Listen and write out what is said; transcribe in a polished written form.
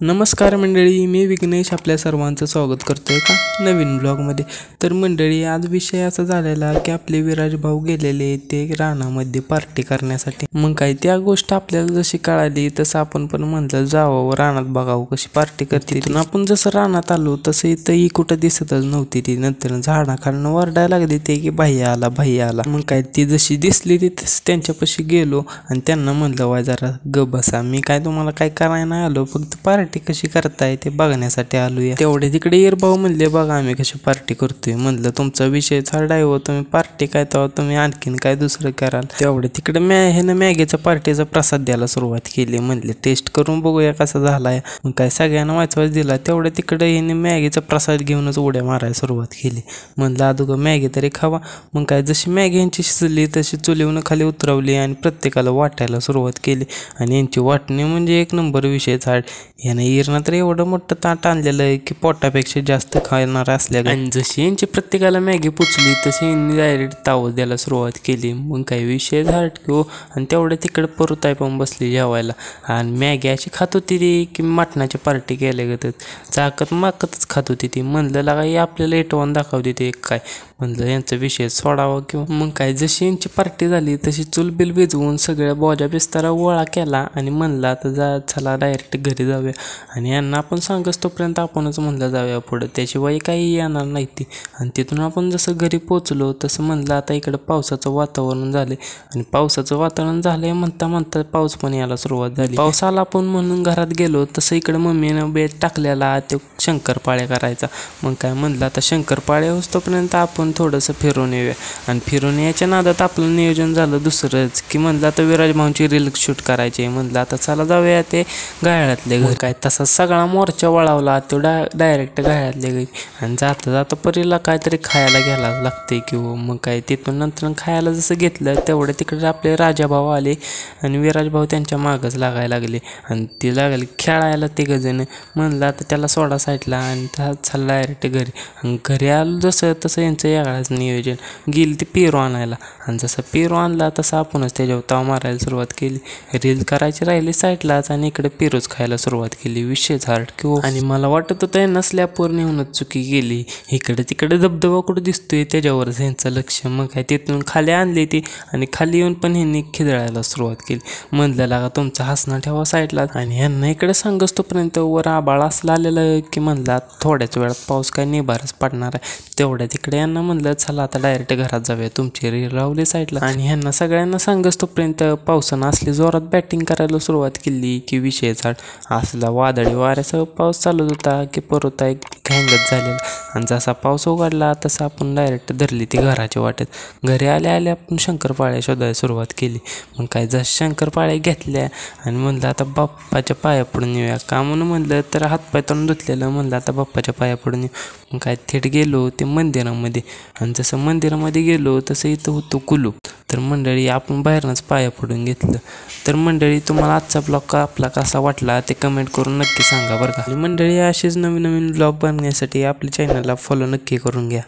नमस्कार मंडळी, मी विघ्नेश आपल्या सर्वांचं स्वागत करतोय का नवीन ब्लॉगमध्ये। तर मंडळी, आज विषय असा झालेला की आपले विराज भाऊ गेलेले ते रानामध्ये पार्टी करण्यासाठी। मग काय त्या गोष्ट आपल्याला जशी कळाली तसं आपण पण म्हणलं जावं रानात बघावं कशी पार्टी करते। तिथून आपण जसं रानात आलो तसं इथं कुठं दिसतच नव्हती ती। नंतर झाडाखालनं वरडायला लागली ते की भैया आला भैया आला। मग काय ती जशी दिसली ती त्यांच्यापाशी गेलो आणि त्यांना म्हणलं वाय जरा ग बसा, मी काय तुम्हाला काय करायला नाही आलो, फक्त पार्टी कशी करताय ते बघण्यासाठी आलोय। तेवढे तिकडे येर भाऊ म्हणले बघा आम्ही कशी पार्टी करतोय। म्हणलं तुमचा विषय झाडाय हो, तुम्ही पार्टी काय तर तुम्ही आणखीन काय दुसरं कराल। तेवढे तिकडे ह्यानं मॅगीचा पार्टीचा प्रसाद द्यायला सुरुवात केली। म्हणले टेस्ट करून बघूया कसा झालाय। मग काय सगळ्यांना वाचवाच दिला। तेवढे तिकडे ह्याने मॅगीचा प्रसाद घेऊनच उड्या मारायला सुरुवात केली। म्हणलं अगोदर मॅगी तरी खावा। मग काय जशी मॅगी यांची शिजली तशी चुलीवून खाली उतरवली आणि प्रत्येकाला वाटायला सुरुवात केली। आणि यांची वाटणी म्हणजे एक नंबर विषय झाड। याने इरणं तर एवढं मोठं ताट आणलेलं आहे की पोटापेक्षा जास्त खाणार असल्या। आणि जशी यांची प्रत्येकाला मॅगी पुचली तशी यांनी डायरेक्ट तावच द्यायला सुरुवात केली। मग काही विषय झाडतो आणि तेवढं तिकडे परताय पण बसली जेवायला। आणि मॅगी अशी खात होती ती की मटणाची पार्टी केल्या गतच चाकत माकतच खात होती ती। म्हणलं लागा हे आपल्याला एटवून दाखवते ते काय। म्हणलं यांचा विषय सोडावा किंवा मग काय जशी यांची पार्टी झाली तशी चुलबिल विजवून सगळ्या बोजा बिस्तारा गोळा केला आणि म्हणलं आता चला डायरेक्ट घरी जाऊया। आणि यांना आपण सांगच तोपर्यंत आपणच म्हणलं जाऊया पुढं, त्याशिवाय काही येणार नाही ती। आणि तिथून आपण जसं घरी पोचलो तसं म्हणलं आता इकडं पावसाचं वातावरण झाले आणि पावसाचं वातावरण झालंय म्हणता म्हणता पाऊस पण यायला सुरुवात झाली। पाऊस आला आपण म्हणून घरात गेलो तसं इकडं मम्मीनं बेत टाकलेला ते शंकरपाळ्या करायचा। मग काय म्हणलं आता शंकरपाळ्या होस तोपर्यंत आपण थोडंसं फिरून येऊया। आणि फिरून यायच्या नादात आपलं नियोजन झालं दुसरंच की म्हणलं आता विराज भाऊंची रील शूट करायची। म्हणलं आता चला जाऊया ते गाळ्यातले घर। काय तसा सगळा मोर्चा वळवला तो डायरेक्ट गाळ्यातले घरी। आणि जाता जाता परीला काहीतरी खायला घ्यायला लागते किंवा मग काय तिथून नंतर खायला जसं घेतलं तेवढे तिकडे आपले राजा भाऊ आले आणि विराज भाऊ त्यांच्या मागच लागायला लागले। आणि ती लागली खेळायला ते गजन। म्हणलं आता त्याला सोडा साईडला आणि चालला डायरेक्ट घरी। आणि घरी आलो जसं तसं यांचं यागाळाच नियोजन गेली ती पेरू आणायला। आणि जसं पेरू आणला तसं आपणच त्याच्यावर ताव मारायला सुरुवात केली। रील करायची राहिली साईडलाच आणि इकडे पेरूच खायला सुरुवात केली। विषय झाड किंवा आणि मला वाटत होतं नसल्यावर नेऊनच चुकी गेली। इकडे तिकडे धबधबा कुठं दिसतोय त्याच्यावरच ह्यांचं लक्ष। मग काय तिथून खाली आणली ती आणि खाली येऊन पण ह्यांनी खिदळायला सुरुवात केली। म्हणलं लागा तुमचा हसणं ठेवा साईडला। आणि ह्यांना इकडे सांगच तोपर्यंत वर आबाळ असलं आलेलं की म्हणलं थोड्याच वेळात पाऊस काय निभारच पडणार आहे। तेवढ्या तिकडे यांना म्हणलं चला आता डायरेक्ट घरात जाऊया, तुमची रील रावली साईडला। आणि ह्यांना सगळ्यांना सांगच तोपर्यंत पावसानं असली जोरात बॅटिंग करायला सुरुवात केली की विषय झाड। असला वादळी वाऱ्यासह पाऊस चालू होता की परत एक घांगत झालेला। आणि जसा पाऊस उघडला तसा आपण डायरेक्ट धरली ती घराच्या वाटेत। घरी आल्या आल्या आपण शंकरपाळ्या शोधायला सुरुवात केली। मग काय जसं शंकरपाळ्या घेतल्या आणि म्हणलं आता बाप्पाच्या पाया पडून येऊया का म्हणून म्हणलं तर हातपाय तोंड धुतलेलं। म्हणलं आता बाप्पाच्या पाया पडून येऊ। मग काय थेट गेलो ते मंदिरामध्ये। आणि जसं मंदिरामध्ये गेलो तसं इथं होतं कुलूप। तर मंडळी आपण बाहेरनंच पाया पडून घेतलं। तर मंडळी तुम्हाला आजचा ब्लॉग आपला कसा वाटला ते कमेंट करून नक्की सांगा बरं का। आणि मंडळी असेच नवीन नवीन ब्लॉग बनवण्यासाठी आपल्या चॅनलला फॉलो नक्की करून घ्या।